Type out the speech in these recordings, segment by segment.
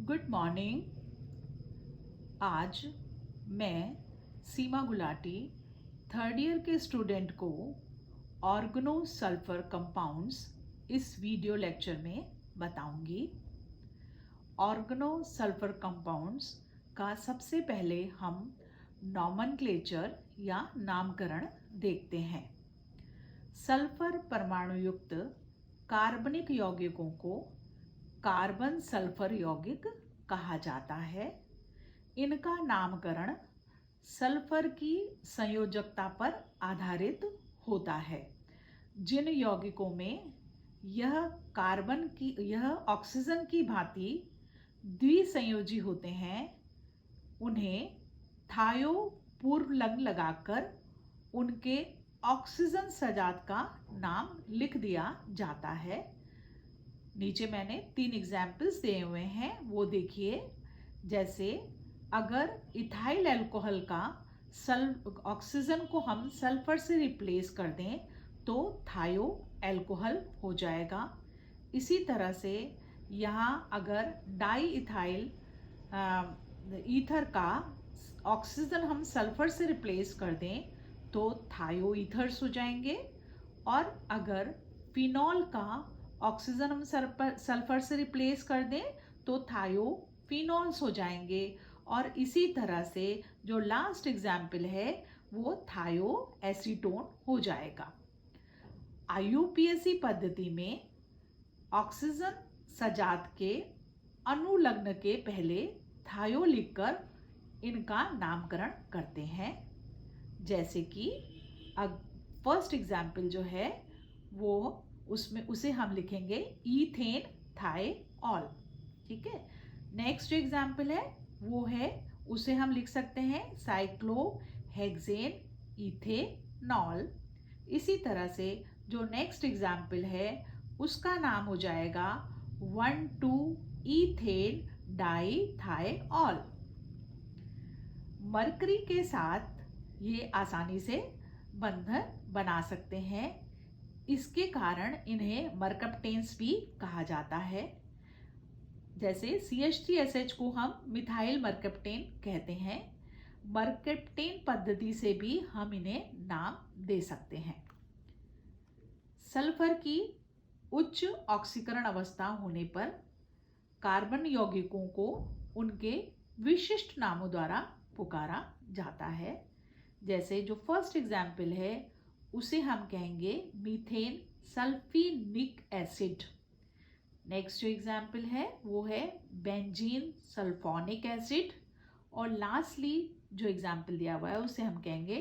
Good morning. आज मैं सीमा Gulati third year के स्टूडेंट को ऑर्गेनो सल्फर कंपाउंड्स इस वीडियो लेक्चर में बताऊंगी। ऑर्गेनो सल्फर कंपाउंड्स का सबसे पहले हम नॉमनक्लेचर या नामकरण देखते हैं। सल्फर परमाणु युक्त कार्बनिक यौगिकों को कार्बन सल्फर यौगिक कहा जाता है। इनका नामकरण सल्फर की संयोजकता पर आधारित होता है। जिन यौगिकों में यह ऑक्सीजन की भांति द्विसंयोजी होते हैं उन्हें थायो पूर्व लंग लगाकर उनके ऑक्सीजन सजात का नाम लिख दिया जाता है। नीचे मैंने 3 एग्जाम्पल्स दिए हुए हैं, वो देखिए। जैसे अगर इथाइल अल्कोहल का ऑक्सीजन को हम सल्फर से रिप्लेस कर दें तो थायो अल्कोहल हो जाएगा। इसी तरह से यहाँ अगर डाई इथाइल ईथर का ऑक्सीजन हम सल्फर से रिप्लेस कर दें तो थायो ईथर्स हो जाएंगे। और अगर फिनॉल का ऑक्सीजन हम सल्फर से रिप्लेस कर दें तो थायो फिनॉल्स हो जाएंगे। और इसी तरह से जो लास्ट एग्जाम्पल है वो थायो एसीटोन हो जाएगा। आईयूपीएसी पद्धति में ऑक्सीजन सजात के अनुलग्न के पहले थायो लिखकर इनका नामकरण करते हैं। जैसे कि फर्स्ट एग्जाम्पल जो है वो उसे हम लिखेंगे ईथेन थायोल। ठीक है। नेक्स्ट जो एग्जाम्पल है वो है उसे हम लिख सकते हैं साइक्लोहेक्सेन इथेनॉल। इसी तरह से जो नेक्स्ट एग्जाम्पल है उसका नाम हो जाएगा 1,2-ईथेन डाइथायोल। मरकरी के साथ ये आसानी से बंधन बना सकते हैं। इसके कारण इन्हें मरकप्टेन्स भी कहा जाता है। जैसे CH3SH को हम मिथाइल मरकप्टेन कहते हैं। मरकप्टेन पद्धति से भी हम इन्हें नाम दे सकते हैं। सल्फर की उच्च ऑक्सीकरण अवस्था होने पर कार्बन यौगिकों को उनके विशिष्ट नामों द्वारा पुकारा जाता है। जैसे जो फर्स्ट एग्जाम्पल है उसे हम कहेंगे मीथेन सल्फिनिक एसिड। नेक्स्ट जो एग्जाम्पल है वो है बेंजीन सल्फोनिक एसिड। और लास्टली जो एग्जाम्पल दिया हुआ है उसे हम कहेंगे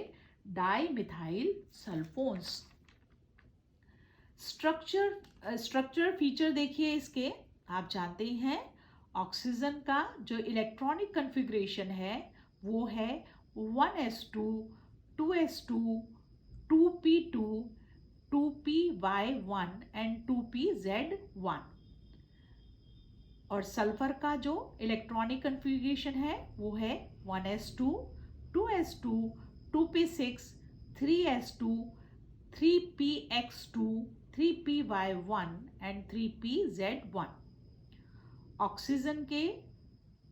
डाइमिथाइल सल्फोन्स। स्ट्रक्चर फीचर देखिए इसके। आप जानते ही हैं ऑक्सीजन का जो इलेक्ट्रॉनिक कन्फिग्रेशन है वो है 1s2 2s2 2p2 2py1 and 2pz1। और सल्फर का जो इलेक्ट्रॉनिक कन्फिग्रेशन है वो है 1s2 2s2 2p6 3s2 3px2 3py1 and 3pz1। Oxygen के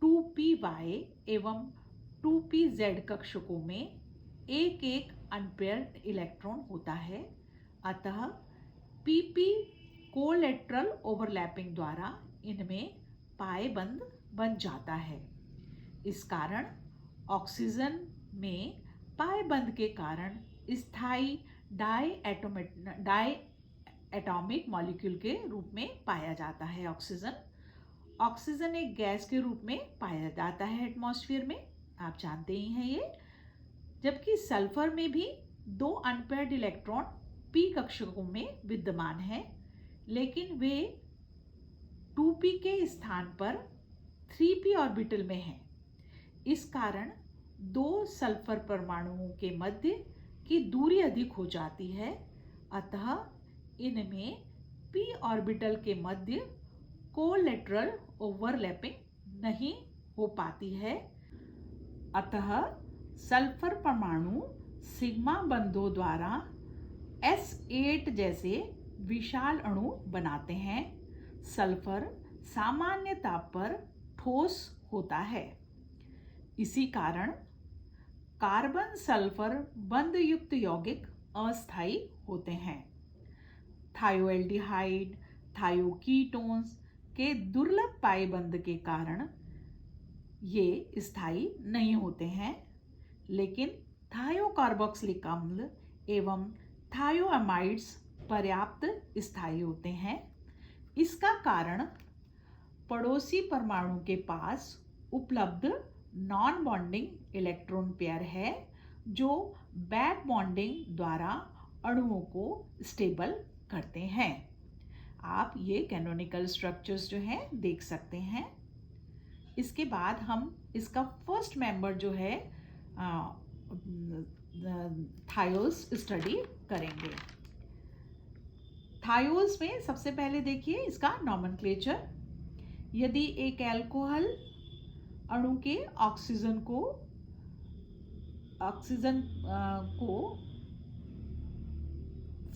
2py एवं 2pz कक्षकों में एक एक अनपेयर्ड इलेक्ट्रॉन होता है। अतः pp कोलेटरल ओवरलैपिंग द्वारा इनमें पाई बंध बन जाता है। इस कारण ऑक्सीजन में पाई बंध के कारण स्थायी डाई एटॉमिक मॉलिक्यूल के रूप में पाया जाता है। ऑक्सीजन एक गैस के रूप में पाया जाता है एटमॉस्फेयर में, आप जानते ही हैं ये। जबकि सल्फर में भी 2 अनपेयर्ड इलेक्ट्रॉन p कक्षकों में विद्यमान है, लेकिन वे 2p के स्थान पर 3p ऑर्बिटल में हैं। इस कारण 2 सल्फर परमाणुओं के मध्य की दूरी अधिक हो जाती है। अतः इनमें p ऑर्बिटल के मध्य कोलेटरल ओवरलैपिंग नहीं हो पाती है। अतः सल्फर परमाणु सिग्मा बंधों द्वारा S8 जैसे विशाल अणु बनाते हैं। सल्फर सामान्य ताप पर ठोस होता है। इसी कारण कार्बन सल्फर बंध युक्त यौगिक अस्थायी होते हैं। थायोएल्डिहाइड, थायोकीटोन्स के दुर्लभ पाए बंध के कारण ये स्थायी नहीं होते हैं, लेकिन थायोकार्बोक्सिलिक अम्ल एवं थायोअमाइड्स पर्याप्त स्थायी होते हैं। इसका कारण पड़ोसी परमाणु के पास उपलब्ध नॉन बॉन्डिंग इलेक्ट्रॉन पेयर है, जो बैक बॉन्डिंग द्वारा अणुओं को स्टेबल करते हैं। आप ये कैनोनिकल स्ट्रक्चर्स जो हैं देख सकते हैं। इसके बाद हम इसका फर्स्ट मेंबर जो है थायोल्स स्टडी करेंगे। थायोल्स में सबसे पहले देखिए इसका नॉमेनक्लेचर। यदि एक अल्कोहल अणु के ऑक्सीजन को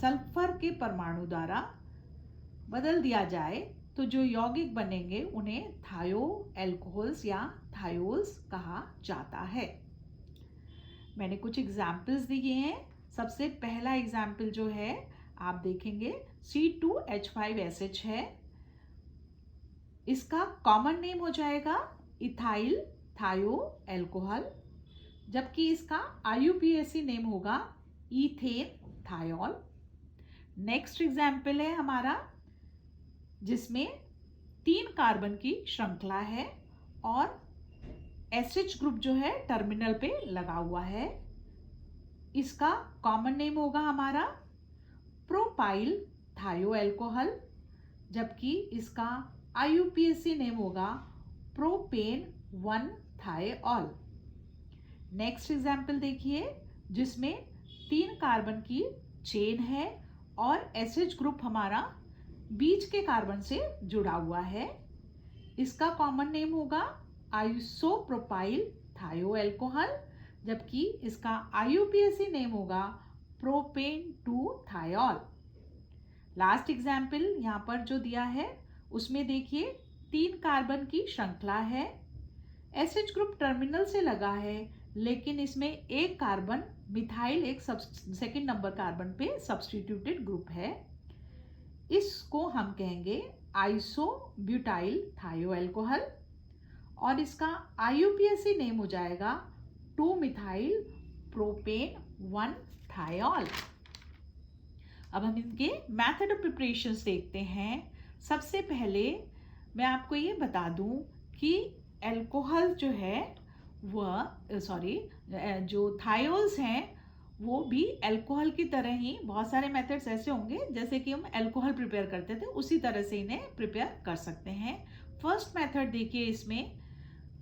सल्फर के परमाणु द्वारा बदल दिया जाए तो जो यौगिक बनेंगे उन्हें थायो एल्कोहल्स या थायोल्स कहा जाता है। मैंने कुछ एग्जाम्पल्स दिए हैं। सबसे पहला एग्जाम्पल जो है आप देखेंगे C2H5SH है। इसका कॉमन नेम हो जाएगा इथाइल थायो एल्कोहल, जबकि इसका IUPAC नेम होगा ईथेन थायोल। नेक्स्ट एग्जाम्पल है हमारा जिसमें 3 कार्बन की श्रृंखला है और SH ग्रुप जो है टर्मिनल पे लगा हुआ है। इसका कॉमन नेम होगा हमारा प्रोपाइल थायो एल्कोहल, जबकि इसका IUPAC नेम होगा प्रोपेन 1 थायोल। नेक्स्ट एग्जाम्पल देखिए जिसमें 3 कार्बन की चेन है और SH ग्रुप हमारा बीच के कार्बन से जुड़ा हुआ है। इसका कॉमन नेम होगा आइसोप्रोपाइल थायो एल्कोहल, जबकि इसका IUPAC नेम होगा प्रोपेन 2 थायोल। लास्ट एग्जाम्पल यहाँ पर जो दिया है उसमें देखिए 3 कार्बन की श्रृंखला है। SH ग्रुप टर्मिनल से लगा है, लेकिन इसमें एक कार्बन मिथाइल एक सेकंड नंबर कार्बन पे सब्स्टिट्यूटेड ग्रुप है। इसको हम कहेंगे आइसोब्यूटाइल थायो एल्कोहल और इसका IUPAC नेम हो जाएगा 2 मिथाइल प्रोपेन 1 थायोल। अब हम इनके मेथड ऑफ प्रिपरेशन देखते हैं। सबसे पहले मैं आपको ये बता दूं कि एल्कोहल जो है जो थायोल्स हैं वो भी अल्कोहल की तरह ही बहुत सारे मेथड्स ऐसे होंगे जैसे कि हम अल्कोहल प्रिपेयर करते थे, उसी तरह से इन्हें प्रिपेयर कर सकते हैं। फर्स्ट मेथड देखिए, इसमें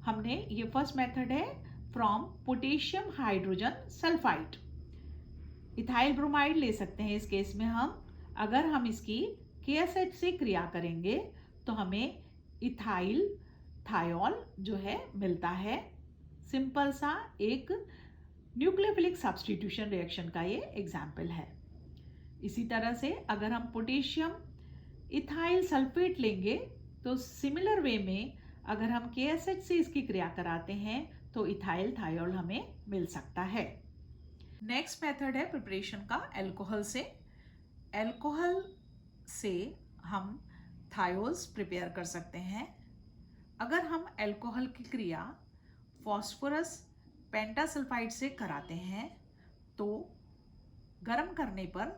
हमने ये फर्स्ट मेथड है from potassium hydrogen sulphide. Ethyl bromide ले सकते हैं इस केस में हम। अगर हम इसकी KSH से क्रिया करेंगे तो हमें इथाइल थायोल जो है मिलता है। सिंपल सा एक न्यूक्लियोफिलिक सब्स्टिट्यूशन रिएक्शन का ये एग्जाम्पल है। इसी तरह से अगर हम पोटेशियम इथाइल सल्फेट लेंगे तो सिमिलर वे में अगर हम KSH से इसकी क्रिया कराते हैं तो इथाइल थायोल हमें मिल सकता है। नेक्स्ट मेथड है प्रिपरेशन का अल्कोहल से। अल्कोहल से हम थायोल्स प्रिपेयर कर सकते हैं। अगर हम अल्कोहल की क्रिया फॉस्फोरस पेंटासल्फाइड से कराते हैं तो गर्म करने पर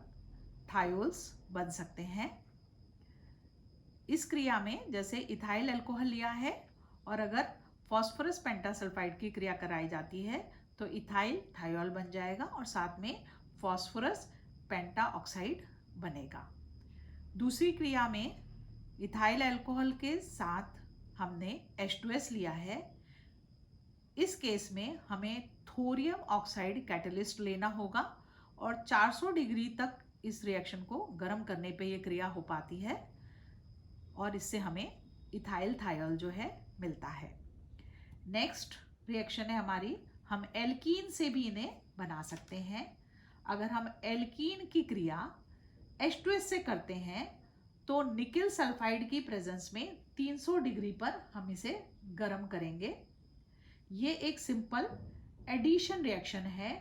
थायोल्स बन सकते हैं। इस क्रिया में जैसे इथाइल अल्कोहल लिया है और अगर फॉस्फोरस पेंटासल्फाइड की क्रिया कराई जाती है तो इथाइल थायोल बन जाएगा और साथ में फॉस्फोरस पेंटा ऑक्साइड बनेगा। दूसरी क्रिया में इथाइल अल्कोहल के साथ हमने H2S लिया है। इस केस में हमें थोरियम ऑक्साइड कैटलिस्ट लेना होगा और 400 डिग्री तक इस रिएक्शन को गर्म करने पे ये क्रिया हो पाती है और इससे हमें इथाइल थायोल जो है मिलता है। नेक्स्ट रिएक्शन है हमारी, हम एल्कीन से भी इन्हें बना सकते हैं। अगर हम एल्कीन की क्रिया H2S से करते हैं तो निकेल सल्फाइड की प्रेजेंस में 300 डिग्री पर हम इसे गर्म करेंगे। ये एक सिंपल एडिशन रिएक्शन है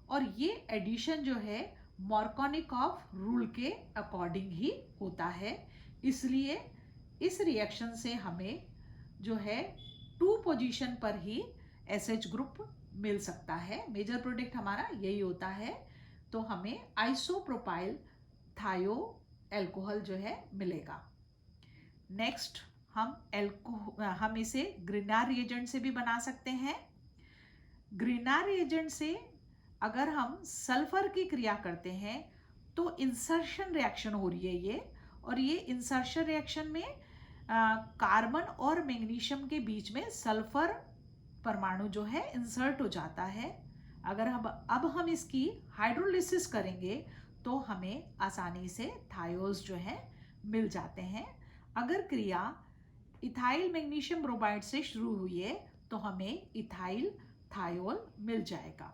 और ये एडिशन जो है मार्कोनिकॉफ रूल के अकॉर्डिंग ही होता है। इसलिए इस रिएक्शन से हमें जो है 2 पोजीशन पर ही एसएच ग्रुप मिल सकता है। मेजर प्रोडक्ट हमारा यही होता है, तो हमें आइसोप्रोपाइल थायो एल्कोहल जो है मिलेगा। नेक्स्ट हम इसे ग्रिनार रिएजेंट से भी बना सकते हैं। ग्रिनार रिएजेंट से अगर हम सल्फर की क्रिया करते हैं तो इंसर्शन रिएक्शन हो रही है ये, और ये इंसर्शन रिएक्शन में कार्बन और मैग्नीशियम के बीच में सल्फर परमाणु जो है इंसर्ट हो जाता है। अगर हम इसकी हाइड्रोलिसिस करेंगे तो हमें आसानी से थायोल्स जो है मिल जाते हैं। अगर क्रिया इथाइल मैग्नीशियम ब्रोमाइड से शुरू हुई है तो हमें इथाइल थायोल मिल जाएगा।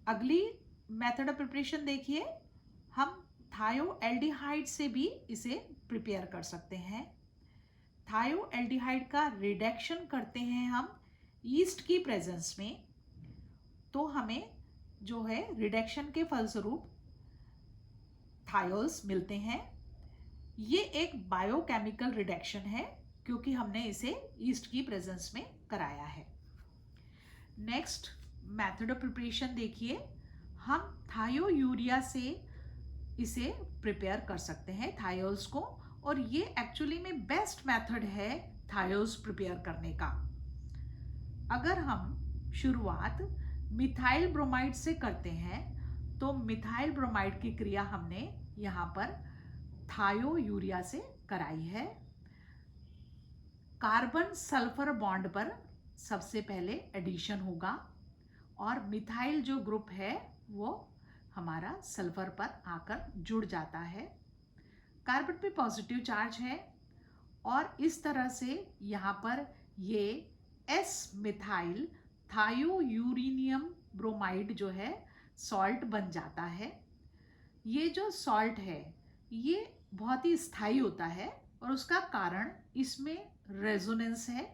अगली मेथड ऑफ प्रिपरेशन देखिए, हम थायोएल्डिहाइड से भी इसे प्रिपेयर कर सकते हैं। थायोएल्डिहाइड का रिडक्शन करते हैं हम ईस्ट की प्रेजेंस में, तो हमें जो है रिडक्शन के फलस्वरूप थायोल्स मिलते हैं। ये एक बायोकेमिकल रिडक्शन है क्योंकि हमने इसे ईस्ट की प्रेजेंस में कराया है। नेक्स्ट मेथड ऑफ प्रिपरेशन देखिए, हम थायोयूरिया से इसे प्रिपेयर कर सकते हैं थायोल्स को, और ये एक्चुअली में बेस्ट मेथड है थायोल्स प्रिपेयर करने का। अगर हम शुरुआत मिथाइल ब्रोमाइड से करते हैं तो मिथाइल ब्रोमाइड की क्रिया हमने यहाँ पर थायोयूरिया से कराई है। कार्बन सल्फर बॉन्ड पर सबसे पहले एडिशन होगा और मिथाइल जो ग्रुप है वो हमारा सल्फर पर आकर जुड़ जाता है। कार्बन पे पॉजिटिव चार्ज है और इस तरह से यहाँ पर ये एस मिथाइल थायोयूरेनियम ब्रोमाइड जो है सॉल्ट बन जाता है। ये जो सॉल्ट है ये बहुत ही स्थायी होता है और उसका कारण इसमें रेजोनेंस है।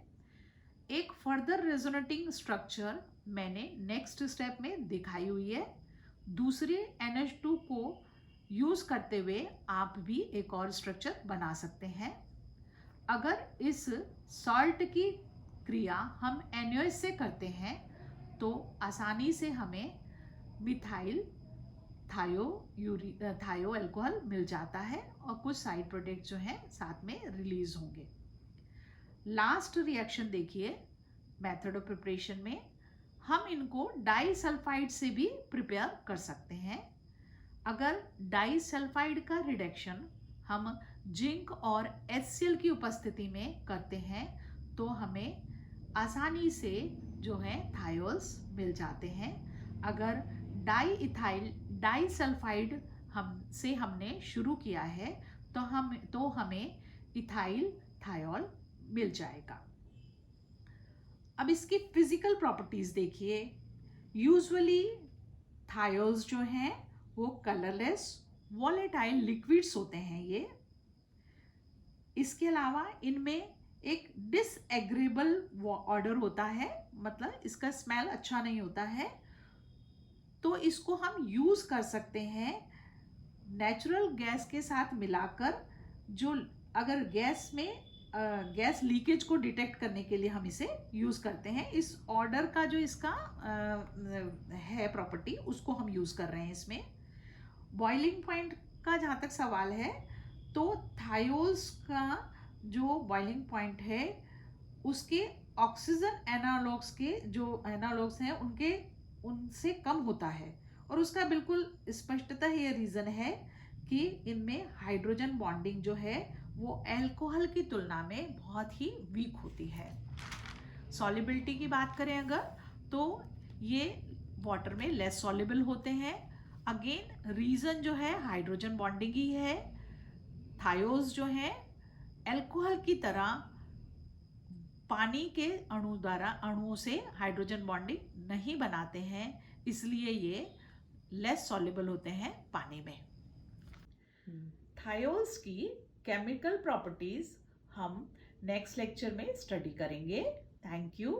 एक फर्दर रेजोनेटिंग स्ट्रक्चर मैंने नेक्स्ट स्टेप में दिखाई हुई है। दूसरे NH2 को यूज करते हुए आप भी एक और स्ट्रक्चर बना सकते हैं। अगर इस सॉल्ट की क्रिया हम NaOH से करते हैं तो आसानी से हमें मिथाइल थायो एल्कोहल मिल जाता है और कुछ साइड प्रोडक्ट जो हैं साथ में रिलीज होंगे। लास्ट रिएक्शन देखिए, मेथड ऑफ प्रिपरेशन में हम इनको डाइसल्फाइड से भी प्रिपेयर कर सकते हैं। अगर डाइसल्फाइड का रिडक्शन हम जिंक और HCl की उपस्थिति में करते हैं तो हमें आसानी से जो है थायोल्स मिल जाते हैं। अगर डाइसल्फाइड हमने शुरू किया है तो हमें इथाइल थायोल मिल जाएगा। अब इसकी फिजिकल प्रॉपर्टीज देखिए। यूजुअली थायोल्स जो हैं वो कलरलेस वॉलेटाइल लिक्विड्स होते हैं ये। इसके अलावा इनमें एक डिसएग्रीएबल ऑर्डर होता है, मतलब इसका स्मेल अच्छा नहीं होता है। तो इसको हम यूज कर सकते हैं नेचुरल गैस के साथ मिलाकर, जो अगर गैस लीकेज को डिटेक्ट करने के लिए हम इसे यूज करते हैं। इस ऑर्डर का जो इसका है प्रॉपर्टी उसको हम यूज कर रहे हैं इसमें। बॉइलिंग पॉइंट का जहाँ तक सवाल है तो थायोल्स का जो बॉइलिंग पॉइंट है उसके ऑक्सीजन एनालॉग्स के जो एनालॉग्स हैं उनसे कम होता है, और उसका बिल्कुल स्पष्टतः ये रीज़न है कि इनमें हाइड्रोजन बॉन्डिंग जो है वो अल्कोहल की तुलना में बहुत ही वीक होती है। सॉल्युबिलिटी की बात करें अगर तो ये वाटर में लेस सॉल्युबल होते हैं। अगेन रीज़न जो है हाइड्रोजन बॉन्डिंग ही है। थायोल्स जो है अल्कोहल की तरह पानी के अणुओं से हाइड्रोजन बॉन्डिंग नहीं बनाते हैं, इसलिए ये लेस सॉल्युबल होते हैं पानी में। थायोल्स की केमिकल प्रॉपर्टीज हम नेक्स्ट लेक्चर में स्टडी करेंगे। Thank you.